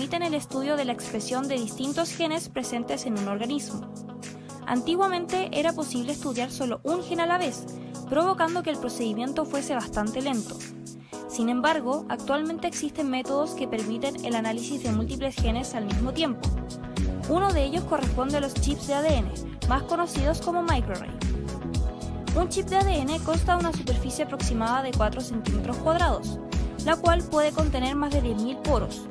permiten el estudio de la expresión de distintos genes presentes en un organismo. Antiguamente era posible estudiar solo un gen a la vez, provocando que el procedimiento fuese bastante lento. Sin embargo, actualmente existen métodos que permiten el análisis de múltiples genes al mismo tiempo. Uno de ellos corresponde a los chips de ADN, más conocidos como microarray. Un chip de ADN consta de una superficie aproximada de 4 centímetros cuadrados, la cual puede contener más de 10.000 poros.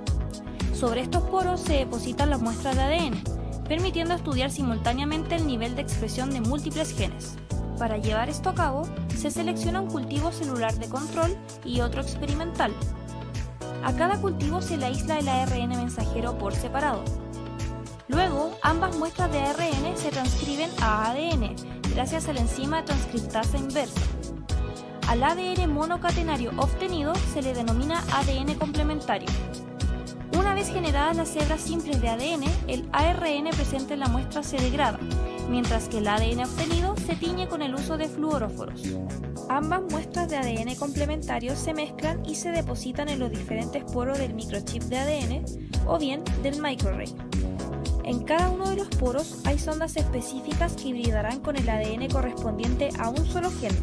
Sobre estos poros se depositan las muestras de ADN, permitiendo estudiar simultáneamente el nivel de expresión de múltiples genes. Para llevar esto a cabo, se selecciona un cultivo celular de control y otro experimental. A cada cultivo se le aísla el ARN mensajero por separado. Luego, ambas muestras de ARN se transcriben a ADN gracias a la enzima transcriptasa inversa. Al ADN monocatenario obtenido se le denomina ADN complementario. Una vez generadas las hebras simples de ADN, el ARN presente en la muestra se degrada, mientras que el ADN obtenido se tiñe con el uso de fluoróforos. Ambas muestras de ADN complementarios se mezclan y se depositan en los diferentes poros del microchip de ADN o bien del microarray. En cada uno de los poros hay sondas específicas que hibridarán con el ADN correspondiente a un solo gen.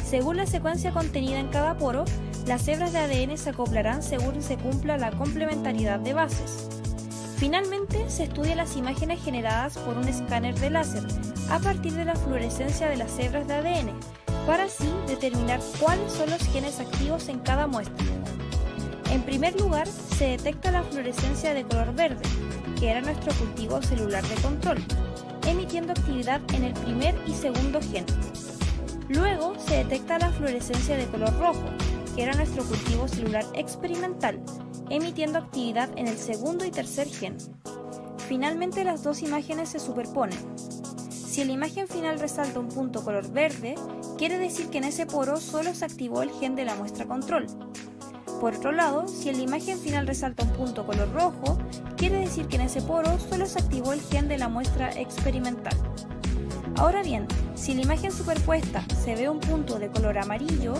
Según la secuencia contenida en cada poro, las hebras de ADN se acoplarán según se cumpla la complementariedad de bases. Finalmente, se estudian las imágenes generadas por un escáner de láser a partir de la fluorescencia de las hebras de ADN, para así determinar cuáles son los genes activos en cada muestra. En primer lugar, se detecta la fluorescencia de color verde, que era nuestro cultivo celular de control, emitiendo actividad en el primer y segundo gen. Luego se detecta la fluorescencia de color rojo, que era nuestro cultivo celular experimental, emitiendo actividad en el segundo y tercer gen. Finalmente las dos imágenes se superponen. Si la imagen final resalta un punto color verde, quiere decir que en ese poro solo se activó el gen de la muestra control. Por otro lado, si en la imagen final resalta un punto color rojo, quiere decir que en ese poro solo se activó el gen de la muestra experimental. Ahora bien, si en la imagen superpuesta se ve un punto de color amarillo,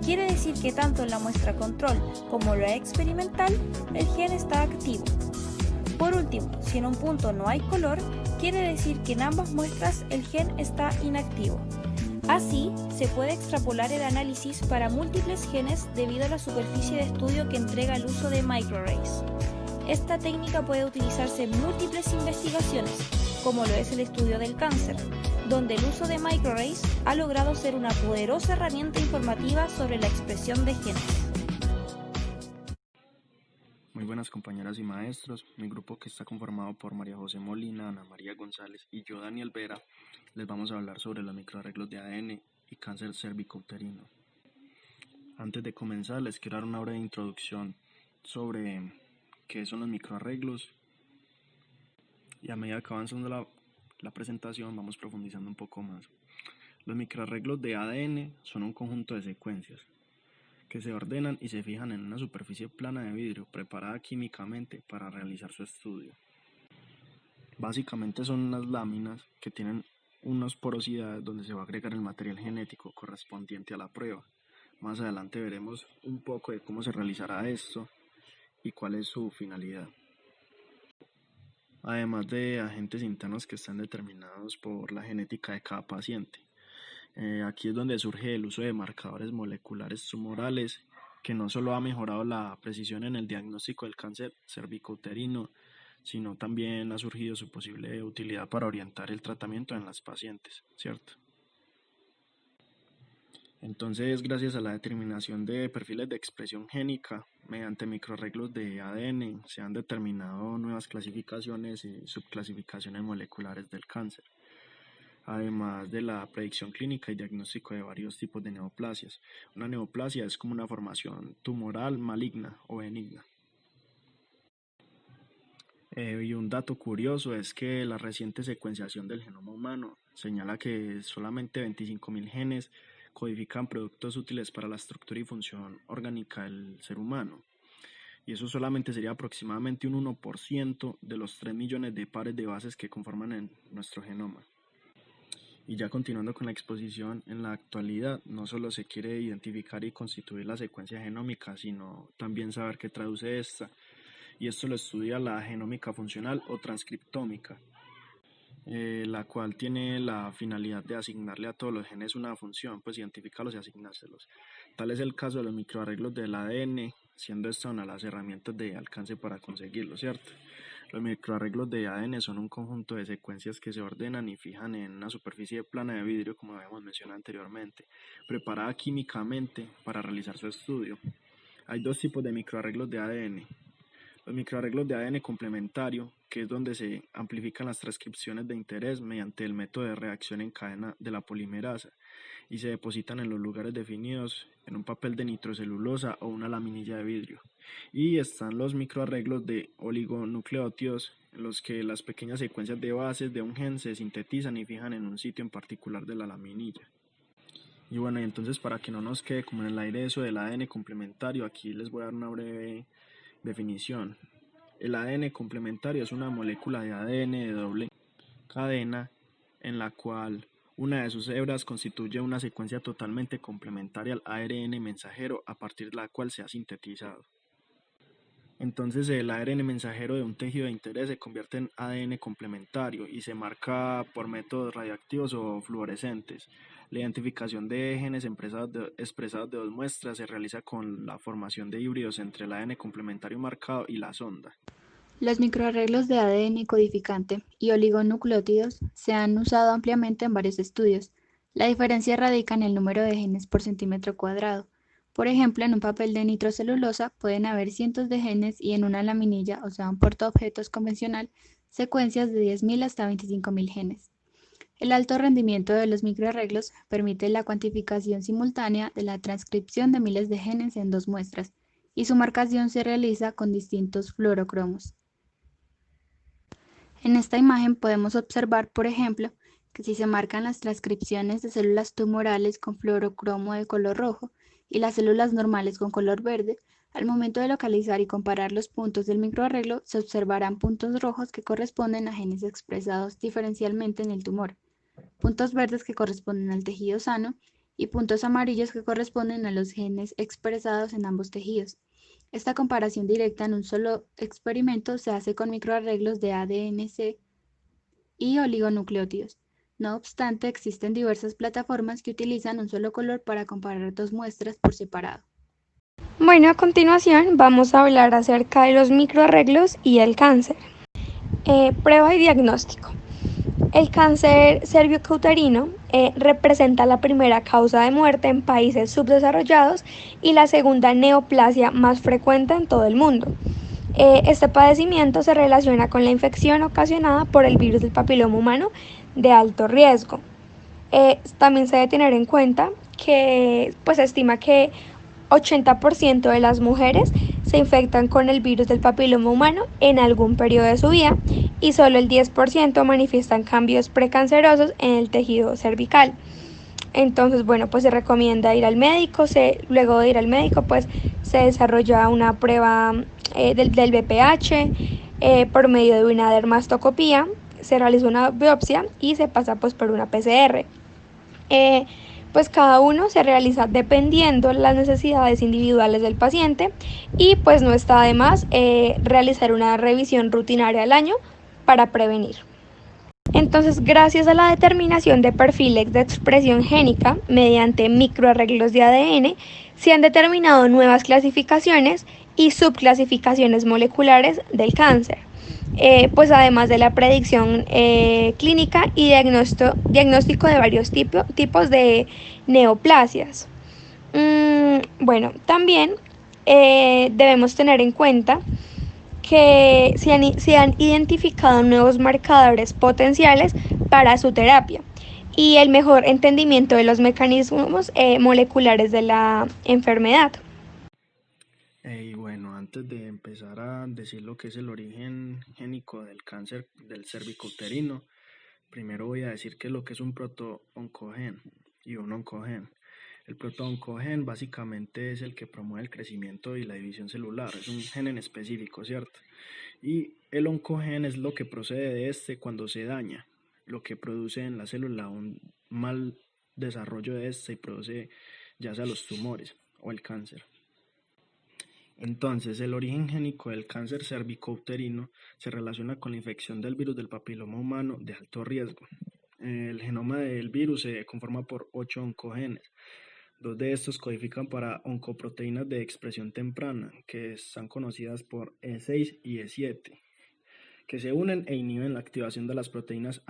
quiere decir que tanto en la muestra control como la experimental, el gen está activo. Por último, si en un punto no hay color, quiere decir que en ambas muestras el gen está inactivo. Así, se puede extrapolar el análisis para múltiples genes debido a la superficie de estudio que entrega el uso de microarrays. Esta técnica puede utilizarse en múltiples investigaciones, como lo es el estudio del cáncer, donde el uso de microarrays ha logrado ser una poderosa herramienta informativa sobre la expresión de genes. Muy buenas compañeras y maestros, mi grupo que está conformado por María José Molina, Ana María González y yo, Daniel Vera, les vamos a hablar sobre los microarreglos de ADN y cáncer cervicouterino. Antes de comenzar les quiero dar una breve introducción sobre qué son los microarreglos y a medida que avanzando la presentación vamos profundizando un poco más. Los microarreglos de ADN son un conjunto de secuencias que se ordenan y se fijan en una superficie plana de vidrio preparada químicamente para realizar su estudio. Básicamente son unas láminas que tienen unas porosidades donde se va a agregar el material genético correspondiente a la prueba. Más adelante veremos un poco de cómo se realizará esto y cuál es su finalidad. Además de agentes internos que están determinados por la genética de cada paciente. Aquí es donde surge el uso de marcadores moleculares tumorales, que no solo ha mejorado la precisión en el diagnóstico del cáncer cervicouterino, sino también ha surgido su posible utilidad para orientar el tratamiento en las pacientes, ¿cierto? Entonces, gracias a la determinación de perfiles de expresión génica, mediante microarreglos de ADN, se han determinado nuevas clasificaciones y subclasificaciones moleculares del cáncer, además de la predicción clínica y diagnóstico de varios tipos de neoplasias. Una neoplasia es como una formación tumoral maligna o benigna. Y un dato curioso es que la reciente secuenciación del genoma humano señala que solamente 25.000 genes codifican productos útiles para la estructura y función orgánica del ser humano. Y eso solamente sería aproximadamente un 1% de los 3 millones de pares de bases que conforman nuestro genoma. Y ya continuando con la exposición, en la actualidad no solo se quiere identificar y constituir la secuencia genómica, sino también saber qué traduce esta y esto lo estudia la genómica funcional o transcriptómica, la cual tiene la finalidad de asignarle a todos los genes una función, pues identificarlos y asignárselos. Tal es el caso de los microarreglos del ADN, siendo esta una de las herramientas de alcance para conseguirlo, ¿cierto? Los microarreglos de ADN son un conjunto de secuencias que se ordenan y fijan en una superficie plana de vidrio, como habíamos mencionado anteriormente, preparada químicamente para realizar su estudio. Hay dos tipos de microarreglos de ADN. Los microarreglos de ADN complementario, que es donde se amplifican las transcripciones de interés mediante el método de reacción en cadena de la polimerasa y se depositan en los lugares definidos en un papel de nitrocelulosa o una laminilla de vidrio. Y están los microarreglos de oligonucleótidos, en los que las pequeñas secuencias de bases de un gen se sintetizan y fijan en un sitio en particular de la laminilla. Y bueno, y entonces para que no nos quede como en el aire eso del ADN complementario, aquí les voy a dar una breve definición. El ADN complementario es una molécula de ADN de doble cadena en la cual una de sus hebras constituye una secuencia totalmente complementaria al ARN mensajero a partir de la cual se ha sintetizado. Entonces el ARN mensajero de un tejido de interés se convierte en ADN complementario y se marca por métodos radiactivos o fluorescentes. La identificación de genes expresados de dos muestras se realiza con la formación de híbridos entre el ADN complementario marcado y la sonda. Los microarreglos de ADN codificante y oligonucleótidos se han usado ampliamente en varios estudios. La diferencia radica en el número de genes por centímetro cuadrado. Por ejemplo, en un papel de nitrocelulosa pueden haber cientos de genes y en una laminilla, o sea, un portaobjetos convencional, secuencias de 10.000 hasta 25.000 genes. El alto rendimiento de los microarreglos permite la cuantificación simultánea de la transcripción de miles de genes en dos muestras, y su marcación se realiza con distintos fluorocromos. En esta imagen podemos observar, por ejemplo, que si se marcan las transcripciones de células tumorales con fluorocromo de color rojo y las células normales con color verde, al momento de localizar y comparar los puntos del microarreglo, se observarán puntos rojos que corresponden a genes expresados diferencialmente en el tumor, puntos verdes que corresponden al tejido sano y puntos amarillos que corresponden a los genes expresados en ambos tejidos. Esta comparación directa en un solo experimento se hace con microarreglos de ADN-C y oligonucleótidos. No obstante, existen diversas plataformas que utilizan un solo color para comparar dos muestras por separado. Bueno, a continuación vamos a hablar acerca de los microarreglos y el cáncer. Prueba y diagnóstico. El cáncer cervicouterino representa la primera causa de muerte en países subdesarrollados y la segunda neoplasia más frecuente en todo el mundo. Este padecimiento se relaciona con la infección ocasionada por el virus del papiloma humano de alto riesgo. También se debe tener en cuenta que se estima que 80% de las mujeres se infectan con el virus del papiloma humano en algún periodo de su vida y solo el 10% manifiestan cambios precancerosos en el tejido cervical. Entonces, se recomienda ir al médico. Luego de ir al médico, se desarrolla una prueba del BPH por medio de una dermastoscopía, se realiza una biopsia y se pasa por una PCR. Cada uno se realiza dependiendo las necesidades individuales del paciente y no está de más realizar una revisión rutinaria al año para prevenir. Entonces, gracias a la determinación de perfiles de expresión génica mediante microarreglos de ADN, se han determinado nuevas clasificaciones y subclasificaciones moleculares del cáncer. Además de la predicción clínica y diagnóstico de varios tipos de neoplasias. También debemos tener en cuenta que se han identificado nuevos marcadores potenciales para su terapia y el mejor entendimiento de los mecanismos moleculares de la enfermedad. Y bueno, antes de empezar a decir lo que es el origen génico del cáncer del cervicouterino, primero voy a decir qué es lo que es un proto-oncogen y un oncogen. El proto-oncogen básicamente es el que promueve el crecimiento y la división celular, es un gen en específico, ¿cierto? Y el oncogen es lo que procede de este cuando se daña, lo que produce en la célula un mal desarrollo de este y produce ya sea los tumores o el cáncer. Entonces, el origen génico del cáncer cervicouterino se relaciona con la infección del virus del papiloma humano de alto riesgo. El genoma del virus se conforma por 8 oncogenes. 2 de estos codifican para oncoproteínas de expresión temprana, que están conocidas por E6 y E7, que se unen e inhiben la activación de las proteínas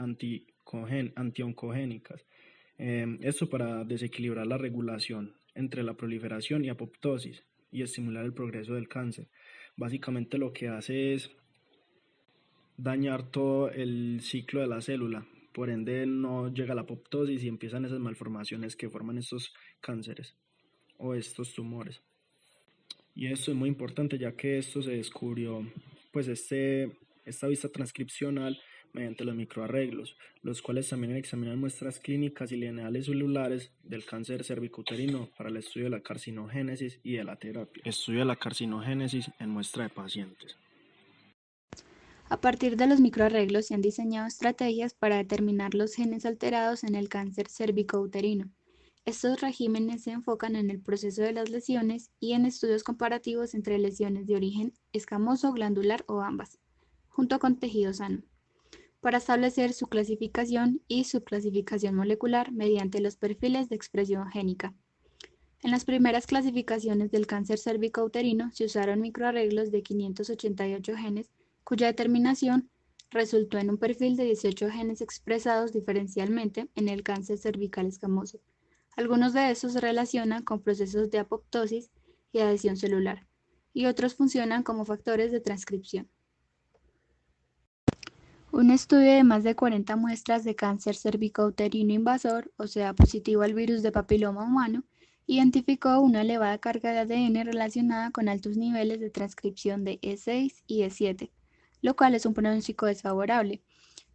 antioncogénicas. Esto para desequilibrar la regulación entre la proliferación y apoptosis y estimular el progreso del cáncer. Básicamente lo que hace es dañar todo el ciclo de la célula, por ende no llega a la apoptosis y empiezan esas malformaciones que forman estos cánceres o estos tumores. Y esto es muy importante ya que esto se descubrió, pues esta vista transcripcional mediante los microarreglos, los cuales también examinan muestras clínicas y lineales celulares del cáncer cervicouterino para el estudio de la carcinogénesis y de la terapia. Estudio de la carcinogénesis en muestra de pacientes. A partir de los microarreglos se han diseñado estrategias para determinar los genes alterados en el cáncer cervicouterino. Estos regímenes se enfocan en el proceso de las lesiones y en estudios comparativos entre lesiones de origen escamoso, glandular o ambas, junto con tejido sano, para establecer su clasificación y subclasificación molecular mediante los perfiles de expresión génica. En las primeras clasificaciones del cáncer cervicouterino se usaron microarreglos de 588 genes, cuya determinación resultó en un perfil de 18 genes expresados diferencialmente en el cáncer cervical escamoso. Algunos de estos se relacionan con procesos de apoptosis y adhesión celular, y otros funcionan como factores de transcripción. Un estudio de más de 40 muestras de cáncer cervicouterino invasor, o sea, positivo al virus de papiloma humano, identificó una elevada carga de ADN relacionada con altos niveles de transcripción de E6 y E7, lo cual es un pronóstico desfavorable.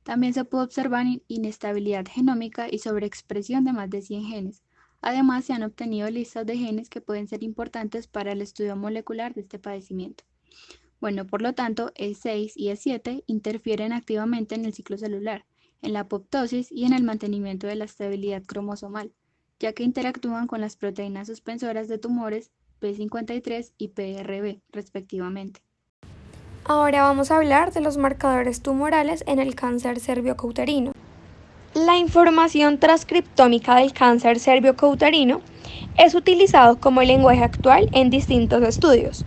También se pudo observar inestabilidad genómica y sobreexpresión de más de 100 genes. Además, se han obtenido listas de genes que pueden ser importantes para el estudio molecular de este padecimiento. Bueno, por lo tanto, E6 y E7 interfieren activamente en el ciclo celular, en la apoptosis y en el mantenimiento de la estabilidad cromosomal, ya que interactúan con las proteínas suspensoras de tumores P53 y PRB, respectivamente. Ahora vamos a hablar de los marcadores tumorales en el cáncer cervicouterino. La información transcriptómica del cáncer cervicouterino es utilizado como el lenguaje actual en distintos estudios.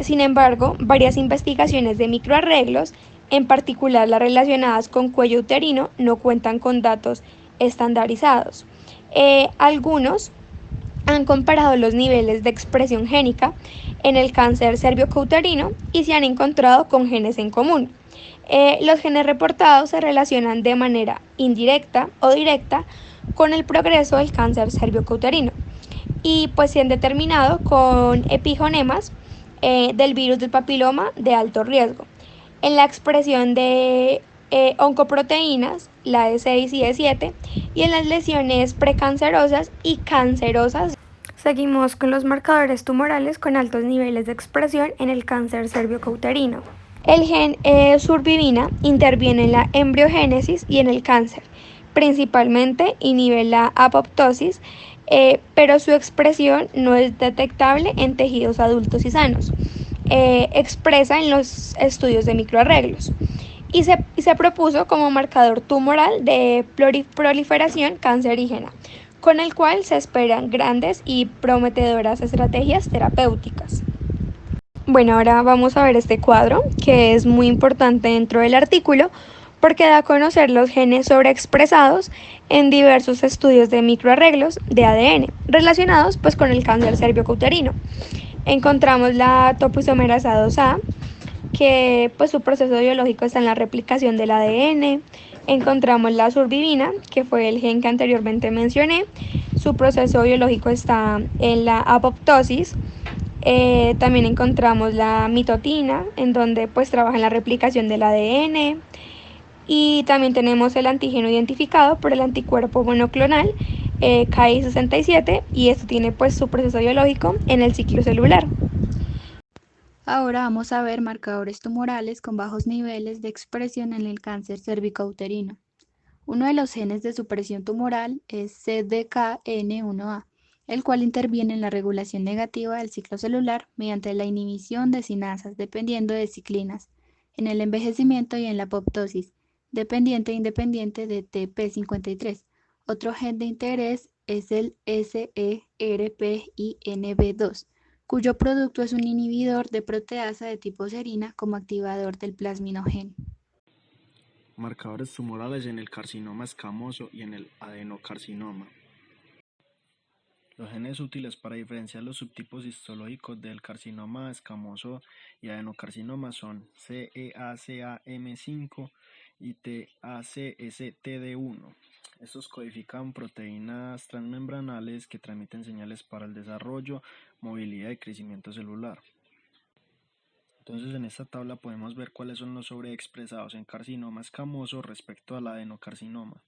Sin embargo, varias investigaciones de microarreglos, en particular las relacionadas con cuello uterino, no cuentan con datos estandarizados. Algunos han comparado los niveles de expresión génica en el cáncer cervicouterino y se han encontrado con genes en común. Los genes reportados se relacionan de manera indirecta o directa con el progreso del cáncer cervicouterino y pues se han determinado con epigenemas del virus del papiloma de alto riesgo. En la expresión de oncoproteínas, la E6 y E7, y en las lesiones precancerosas y cancerosas. Seguimos con los marcadores tumorales con altos niveles de expresión en el cáncer cervicouterino. El gen surbivina interviene en la embriogénesis y en el cáncer. Principalmente inhibe la apoptosis, pero su expresión no es detectable en tejidos adultos y sanos. Expresa en los estudios de microarreglos. Y se propuso como marcador tumoral de proliferación cancerígena, con el cual se esperan grandes y prometedoras estrategias terapéuticas. Bueno, ahora vamos a ver este cuadro, que es muy importante dentro del artículo, porque da a conocer los genes sobreexpresados en diversos estudios de microarreglos de ADN, relacionados pues con el cáncer cervicouterino. Encontramos la topoisomerasa 2A, que pues su proceso biológico está en la replicación del ADN. Encontramos la surbivina, que fue el gen que anteriormente mencioné. Su proceso biológico está en la apoptosis. También encontramos la mitotina, en donde pues trabaja en la replicación del ADN. Y también tenemos el antígeno identificado por el anticuerpo monoclonal Ki67, y esto tiene pues su proceso biológico en el ciclo celular. Ahora vamos a ver marcadores tumorales con bajos niveles de expresión en el cáncer cervicouterino. Uno de los genes de supresión tumoral es CDKN1A. el cual interviene en la regulación negativa del ciclo celular mediante la inhibición de sinasas dependiendo de ciclinas, en el envejecimiento y en la apoptosis, dependiente e independiente de TP53. Otro gen de interés es el SERPINB2, cuyo producto es un inhibidor de proteasa de tipo serina como activador del plasminogen. Marcadores tumorales en el carcinoma escamoso y en el adenocarcinoma. Los genes útiles para diferenciar los subtipos histológicos del carcinoma escamoso y adenocarcinoma son CEACAM5 y TACSTD1. Estos codifican proteínas transmembranales que transmiten señales para el desarrollo, movilidad y crecimiento celular. Entonces en esta tabla podemos ver cuáles son los sobreexpresados en carcinoma escamoso respecto al adenocarcinoma.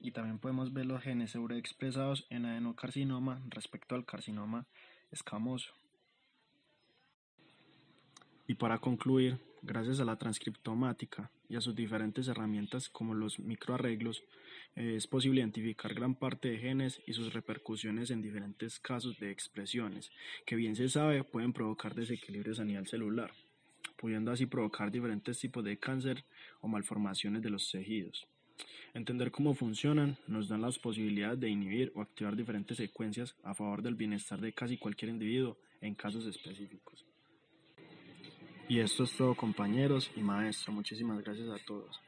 Y también podemos ver los genes sobreexpresados en adenocarcinoma respecto al carcinoma escamoso. Y para concluir, gracias a la transcriptomática y a sus diferentes herramientas como los microarreglos, es posible identificar gran parte de genes y sus repercusiones en diferentes casos de expresiones, que bien se sabe pueden provocar desequilibrios a nivel celular, pudiendo así provocar diferentes tipos de cáncer o malformaciones de los tejidos. Entender cómo funcionan nos dan las posibilidades de inhibir o activar diferentes secuencias a favor del bienestar de casi cualquier individuo en casos específicos. Y esto es todo, compañeros y maestros. Muchísimas gracias a todos.